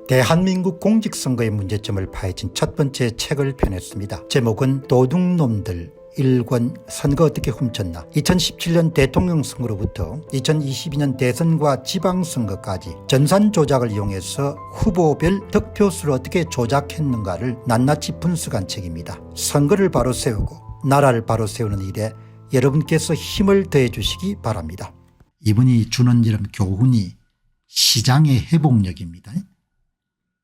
대한민국 공직선거의 문제점을 파헤친 첫 번째 책을 펴냈습니다. 제목은 도둑놈들 1권 선거 어떻게 훔쳤나. 2017년 대통령 선거로부터 2022년 대선과 지방선거까지 전산 조작을 이용해서 후보별 득표수를 어떻게 조작했는가를 낱낱이 분석한 책입니다. 선거를 바로 세우고 나라를 바로 세우는 일에 여러분께서 힘을 더해 주시기 바랍니다. 이분이 주는 이름 교훈이 시장의 회복력입니다.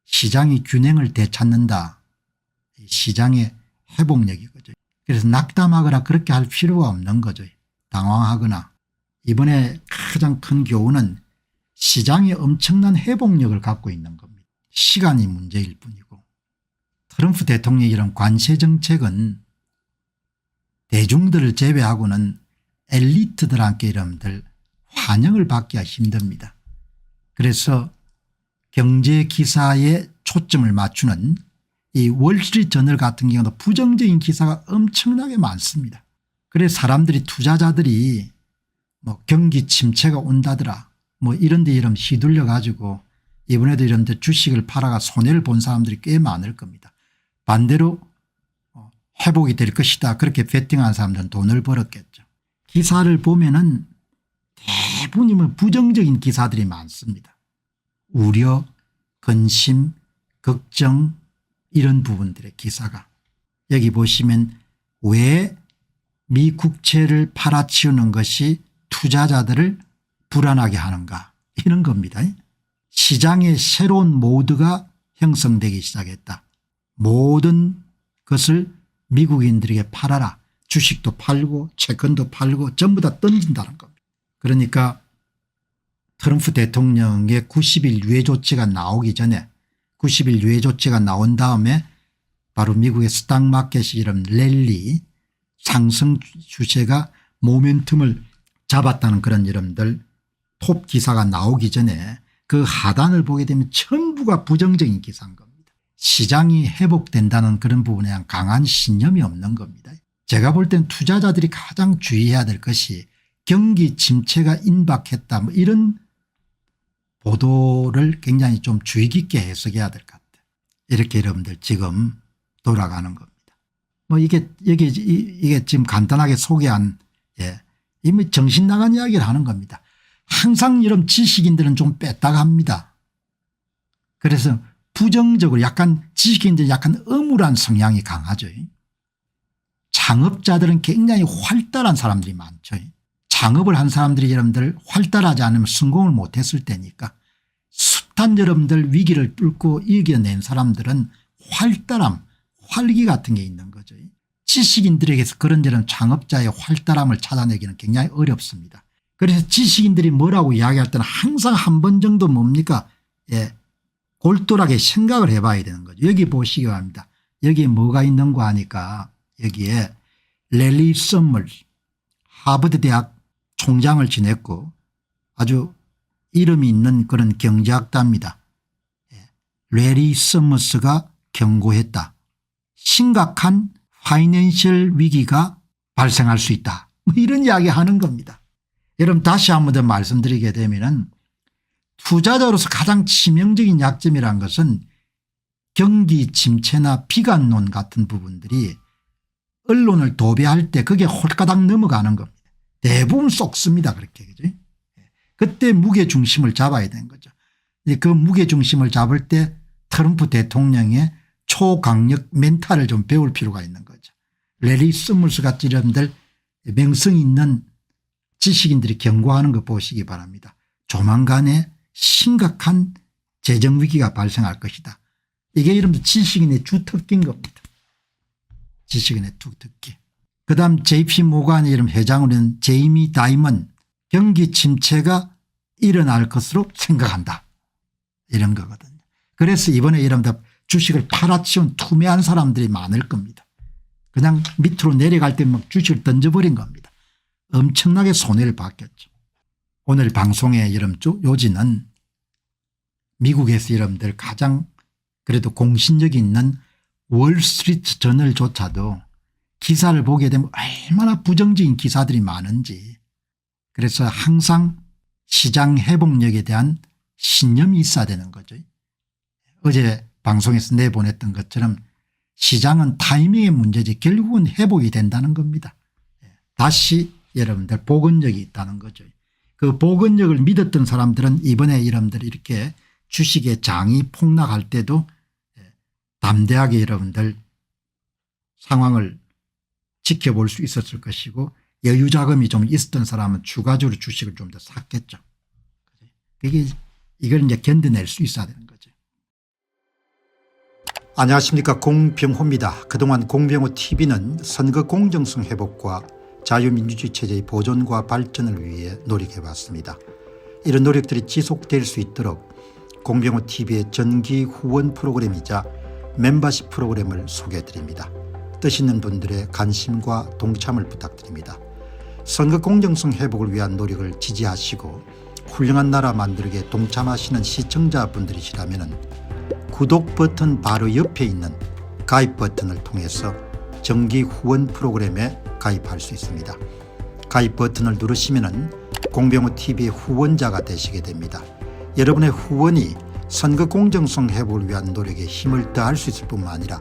시장이 균형을 되찾는다. 시장의 회복력이거죠. 그래서 낙담하거나 그렇게 할 필요가 없는 거죠. 당황하거나. 이번에 가장 큰 교훈은 시장이 엄청난 회복력을 갖고 있는 겁니다. 시간이 문제일 뿐이고, 트럼프 대통령의 이런 관세 정책은 대중들을 제외하고는 엘리트들한테 여러분들 환영을 받기가 힘듭니다. 그래서 경제 기사에 초점을 맞추는 이 월스트리트 저널 같은 경우도 부정적인 기사가 엄청나게 많습니다. 그래서 사람들이 투자자들이 뭐 경기 침체가 온다더라 뭐 이런 데 이런 휘둘려 가지고 이번에도 이런 데 주식을 팔아가 손해를 본 사람들이 꽤 많을 겁니다. 반대로 회복이 될 것이다 그렇게 베팅한 사람들은 돈을 벌었겠죠. 기사를 보면은 대부분이 부정적인 기사들이 많습니다. 우려, 근심, 걱정 이런 부분들의 기사가. 여기 보시면 왜 미 국채를 팔아치우는 것이 투자자들을 불안하게 하는가 이런 겁니다. 시장의 새로운 모드가 형성되기 시작했다. 모든 것을 미국인들에게 팔아라. 주식도 팔고 채권도 팔고 전부 다 던진다는 겁니다. 그러니까 트럼프 대통령의 90일 유예 조치가 나오기 전에 90일 유예 조치가 나온 다음에 바로 미국의 스탁마켓이 이런 랠리 상승 추세가 모멘텀을 잡았다는 그런 여러분들 톱 기사가 나오기 전에 그 하단을 보게 되면 전부가 부정적인 기사인 겁니다. 시장이 회복된다는 그런 부분에 대한 강한 신념이 없는 겁니다. 제가 볼 땐 투자자들이 가장 주의해야 될 것이 경기 침체가 임박했다 뭐 이런 보도를 굉장히 좀 주의 깊게 해석해야 될 것 같아요. 이렇게 여러분들 지금 돌아가는 겁니다. 뭐 이게 지금 간단하게 소개한 이미 정신 나간 이야기를 하는 겁니다. 항상 이런 지식인들은 좀 뺐다가 합니다. 그래서 부정적으로 약간 지식인들이 약간 âm 울한 성향이 강하죠. 창업자들은 굉장히 활달한 사람들이 많죠. 창업을 한 사람들이 여러분들 활달하지 않으면 성공을 못했을 때니까 숱한 여러분들 위기를 뚫고 이겨낸 사람들은 활달함 활기 같은 게 있는 거죠. 지식인들에게서 그런 데는 창업자의 활달함을 찾아내기는 굉장히 어렵습니다. 그래서 지식인들이 뭐라고 이야기할 때는 항상 한 번 정도 뭡니까 골똘하게 생각을 해봐야 되는 거죠. 여기 보시기 바랍니다. 여기에 뭐가 있는 거 하니까 여기에 래리 서머스 하버드 대학 총장을 지냈고 아주 이름이 있는 그런 경제학자입니다. 래리 서머스가 경고했다. 심각한 파이낸셜 위기가 발생할 수 있다. 뭐 이런 이야기 하는 겁니다. 여러분 다시 한 번 더 말씀드리게 되면은 투자자로서 가장 치명적인 약점이라는 것은 경기 침체나 비관론 같은 부분들이 언론을 도배할 때 그게 홀가닥 넘어가는 겁니다. 대부분 쏙습니다. 그렇게. 그죠? 그때 무게중심을 잡아야 되는 거죠. 그 무게중심을 잡을 때 트럼프 대통령의 초강력 멘탈을 좀 배울 필요가 있는 거죠. 래리 서머스 같은 이름들 명성 있는 지식인들이 경고하는 거 보시기 바랍니다. 조만간에 심각한 재정위기가 발생할 것이다. 이게 이름도 지식인의 주특기인 겁니다. 지식인의 주특기. 그다음 JP 모간의 이름 회장으로 있는 제이미 다이먼 경기 침체가 일어날 것으로 생각한다. 이런 거거든요. 그래서 이번에 이런다 주식을 팔아치운 투매한 사람들이 많을 겁니다. 그냥 밑으로 내려갈 때 막 주식을 던져버린 겁니다. 엄청나게 손해를 봤겠죠. 오늘 방송의 요지는 미국에서 여러분들 가장 그래도 공신력이 있는 월스트리트 저널조차도 기사를 보게 되면 얼마나 부정적인 기사들이 많은지 그래서 항상 시장 회복력에 대한 신념이 있어야 되는 거죠. 어제 방송에서 내보냈던 것처럼 시장은 타이밍의 문제지 결국은 회복이 된다는 겁니다. 다시 여러분들 복원력이 있다는 거죠. 그 복원력을 믿었던 사람들은 이번에 여러분들 이렇게 주식의 장이 폭락할 때도 담대하게 여러분들 상황을 지켜볼 수 있었을 것이고, 여유 자금이 좀 있었던 사람은 추가적으로 주식을 좀 더 샀겠죠. 이걸 이제 견뎌낼 수 있어야 되는 거죠. 안녕하십니까, 공병호입니다. 그동안 공병호 TV는 선거 공정성 회복과 자유민주주의 체제의 보존과 발전을 위해 노력해왔습니다. 이런 노력들이 지속될 수 있도록 공병호 TV의 정기 후원 프로그램이자 멤버십 프로그램을 소개해드립니다. 뜻 있는 분들의 관심과 동참을 부탁드립니다. 선거 공정성 회복을 위한 노력을 지지하시고 훌륭한 나라 만들기에 동참하시는 시청자분들이시라면 구독 버튼 바로 옆에 있는 가입 버튼을 통해서 정기 후원 프로그램에 가입할 수 있습니다. 가입 버튼을 누르시면 공병호 TV의 후원자가 되시게 됩니다. 여러분의 후원이 선거 공정성 회복을 위한 노력에 힘을 더할 수 있을 뿐만 아니라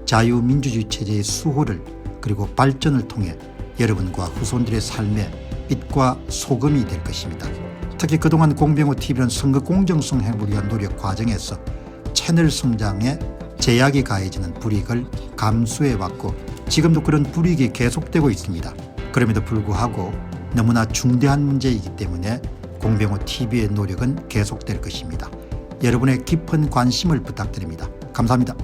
자유민주주의 체제의 수호를 그리고 발전을 통해 여러분과 후손들의 삶에 빛과 소금이 될 것입니다. 특히 그동안 공병호 TV는 선거 공정성 회복을 위한 노력 과정에서 채널 성장에 제약이 가해지는 불이익을 감수해왔고 지금도 그런 불이익이 계속되고 있습니다. 그럼에도 불구하고 너무나 중대한 문제이기 때문에 공병호 TV의 노력은 계속될 것입니다. 여러분의 깊은 관심을 부탁드립니다. 감사합니다.